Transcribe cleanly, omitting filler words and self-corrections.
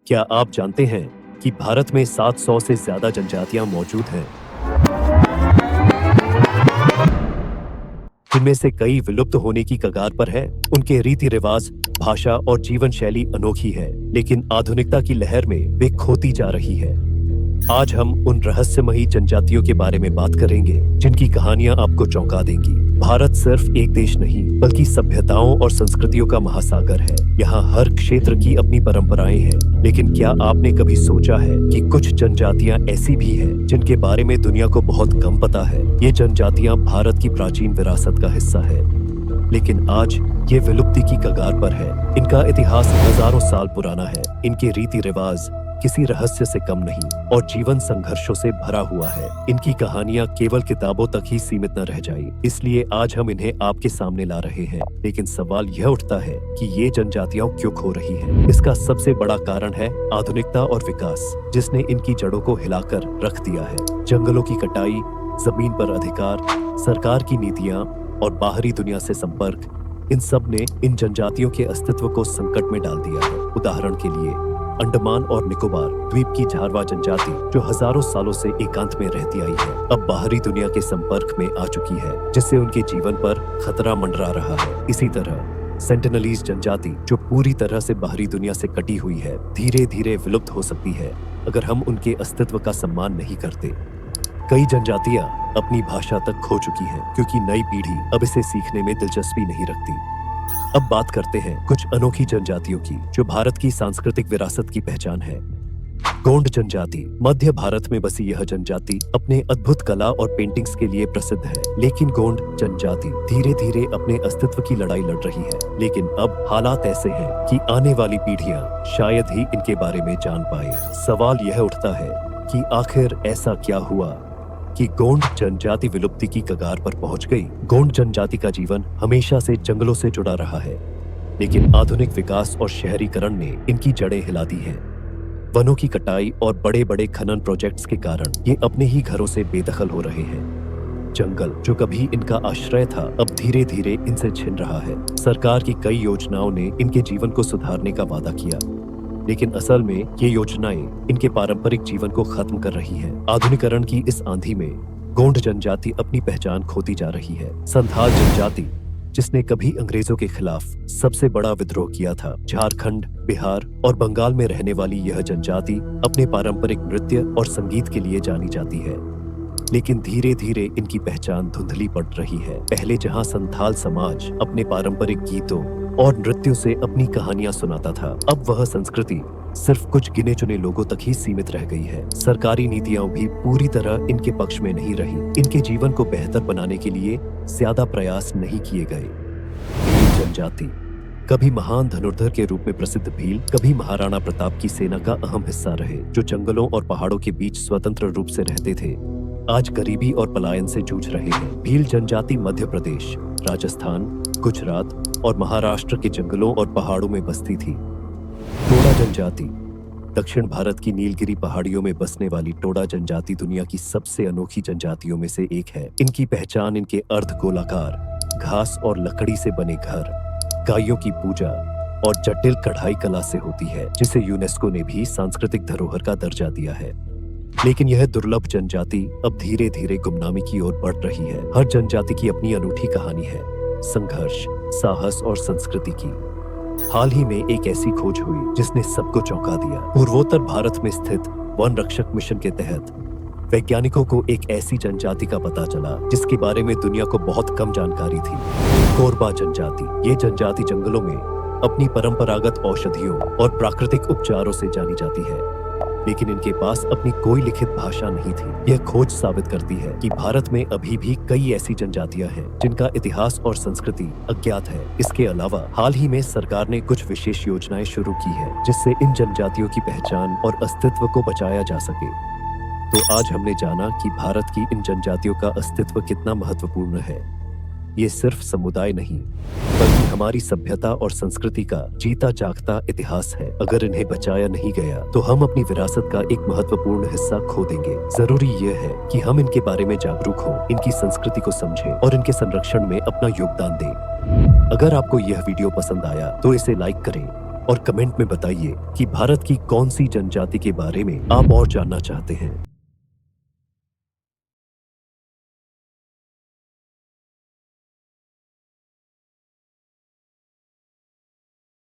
क्या आप जानते हैं कि भारत में 700 से ज्यादा जनजातियां मौजूद हैं, जिनमें से कई विलुप्त होने की कगार पर है। उनके रीति रिवाज, भाषा और जीवन शैली अनोखी है, लेकिन आधुनिकता की लहर में वे खोती जा रही है। आज हम उन रहस्यमयी जनजातियों के बारे में बात करेंगे जिनकी कहानियां आपको चौंका देंगी। भारत सिर्फ एक देश नहीं, बल्कि सभ्यताओं और संस्कृतियों का महासागर है। यहाँ हर क्षेत्र की अपनी परंपराएं हैं, लेकिन क्या आपने कभी सोचा है कि कुछ जनजातियां ऐसी भी हैं जिनके बारे में दुनिया को बहुत कम पता है। ये जनजातियां भारत की प्राचीन विरासत का हिस्सा है, लेकिन आज ये विलुप्ति की कगार पर है। इनका इतिहास हजारों साल पुराना है। इनके रीति रिवाज किसी रहस्य से कम नहीं और जीवन संघर्षों से भरा हुआ है। इनकी कहानियां केवल किताबों तक ही सीमित न रह जाए, इसलिए आज हम इन्हें आपके सामने ला रहे हैं। लेकिन सवाल यह उठता है कि ये जनजातियां क्यों खो रही हैं? इसका सबसे बड़ा कारण है आधुनिकता और विकास, जिसने इनकी जड़ों को हिलाकर रख दिया है। जंगलों की कटाई, जमीन पर अधिकार, सरकार की नीतियां और बाहरी दुनिया से संपर्क, इन सब ने इन जनजातियों के अस्तित्व को संकट में डाल दिया है। उदाहरण के लिए अंडमान और निकोबार द्वीप की झारवा जनजाति, जो हजारों सालों से एकांत में रहती आई है, अब बाहरी दुनिया के संपर्क में आ चुकी है, जिससे उनके जीवन पर खतरा मंडरा रहा है। इसी तरह सेंटिनलीज जनजाति, जो पूरी तरह से बाहरी दुनिया से कटी हुई है, धीरे धीरे विलुप्त हो सकती है अगर हम उनके अस्तित्व का सम्मान नहीं करते। कई जनजातियां अपनी भाषा तक खो चुकी हैं, क्योंकि नई पीढ़ी अब इसे सीखने में दिलचस्पी नहीं रखती। अब बात करते हैं कुछ अनोखी जनजातियों की, जो भारत की सांस्कृतिक विरासत की पहचान है। गोंड जनजाति। मध्य भारत में बसी यह जनजाति अपने अद्भुत कला और पेंटिंग्स के लिए प्रसिद्ध है, लेकिन गोंड जनजाति धीरे धीरे अपने अस्तित्व की लड़ाई लड़ रही है। लेकिन अब हालात ऐसे हैं कि आने वाली पीढ़ियां शायद ही इनके बारे में जान पाए। सवाल यह उठता है कि आखिर ऐसा क्या हुआ कि गोंड जनजाति विलुप्ति की कगार पर पहुंच गई। गोंड जनजाति का जीवन हमेशा से जंगलों से जुड़ा रहा है, लेकिन आधुनिक विकास और शहरीकरण ने इनकी जड़ें हिला दी हैं। वनों की कटाई और बड़े बड़े खनन प्रोजेक्ट्स के कारण ये अपने ही घरों से बेदखल हो रहे हैं। जंगल, जो कभी इनका आश्रय था, अब धीरे धीरे इनसे छिन रहा है। सरकार की कई योजनाओं ने इनके जीवन को सुधारने का वादा किया, लेकिन असल में ये योजनाएं इनके पारंपरिक जीवन को खत्म कर रही हैं। आधुनिकीकरण की इस आंधी में गोंड जनजाति अपनी पहचान खोती जा रही है। संथाल जनजाति, जिसने कभी अंग्रेजों के खिलाफ सबसे बड़ा विद्रोह किया था, झारखंड, बिहार और बंगाल में रहने वाली यह जनजाति अपने पारंपरिक नृत्य और संगीत के लिए जानी जाती है। लेकिन धीरे धीरे इनकी पहचान धुंधली पड़ रही है। पहले जहां संथाल समाज अपने पारंपरिक गीतों और नृत्यों से अपनी कहानियां सुनाता था, अब वह संस्कृति सिर्फ कुछ गिने चुने लोगों तक ही सीमित रह गई है। सरकारी नीतियां भी पूरी तरह इनके पक्ष में नहीं रही। इनके जीवन को बेहतर बनाने के लिए ज्यादा प्रयास नहीं किए गए। भील जनजाति। कभी महान धनुर्धर के रूप में प्रसिद्ध भील, कभी महाराणा प्रताप की सेना का अहम हिस्सा रहे, जो जंगलों और पहाड़ों के बीच स्वतंत्र रूप से रहते थे, आज गरीबी और पलायन से जूझ रहे हैं। भील जनजाति मध्य प्रदेश, राजस्थान, गुजरात और महाराष्ट्र के जंगलों और पहाड़ों में बसती थी। टोडा जनजाति। दक्षिण भारत की नीलगिरी पहाड़ियों में बसने वाली टोडा जनजाति दुनिया की सबसे अनोखी जनजातियों में से एक है। इनकी पहचान इनके अर्ध गोलाकार घास और लकड़ी से बने घर, गायों की पूजा और जटिल कढ़ाई कला से होती है, जिसे यूनेस्को ने भी सांस्कृतिक धरोहर का दर्जा दिया है। लेकिन यह दुर्लभ जनजाति अब धीरे धीरे गुमनामी की ओर बढ़ रही है। हर जनजाति की अपनी अनूठी कहानी है, संघर्ष, साहस और संस्कृति की। हाल ही में एक ऐसी खोज हुई जिसने सबको चौंका दिया। पूर्वोत्तर भारत में स्थित वन रक्षक मिशन के तहत वैज्ञानिकों को एक ऐसी जनजाति का पता चला जिसके बारे में दुनिया को बहुत कम जानकारी थी। कोरबा जनजाति। ये जनजाति जंगलों में अपनी परंपरागत औषधियों और प्राकृतिक उपचारों से जानी जाती है, लेकिन इनके पास अपनी कोई लिखित भाषा नहीं थी। यह खोज साबित करती है कि भारत में अभी भी कई ऐसी जनजातियां हैं जिनका इतिहास और संस्कृति अज्ञात है। इसके अलावा हाल ही में सरकार ने कुछ विशेष योजनाएं शुरू की है, जिससे इन जनजातियों की पहचान और अस्तित्व को बचाया जा सके। तो आज हमने जाना कि भारत की इन जनजातियों का अस्तित्व कितना महत्वपूर्ण है। ये सिर्फ समुदाय नहीं, बल्कि हमारी सभ्यता और संस्कृति का जीता जागता इतिहास है। अगर इन्हें बचाया नहीं गया तो हम अपनी विरासत का एक महत्वपूर्ण हिस्सा खो देंगे। जरूरी यह है कि हम इनके बारे में जागरूक हों, इनकी संस्कृति को समझें और इनके संरक्षण में अपना योगदान दें। अगर आपको यह वीडियो पसंद आया तो इसे लाइक करें और कमेंट में बताइए कि भारत की कौन सी जनजाति के बारे में आप और जानना चाहते हैं।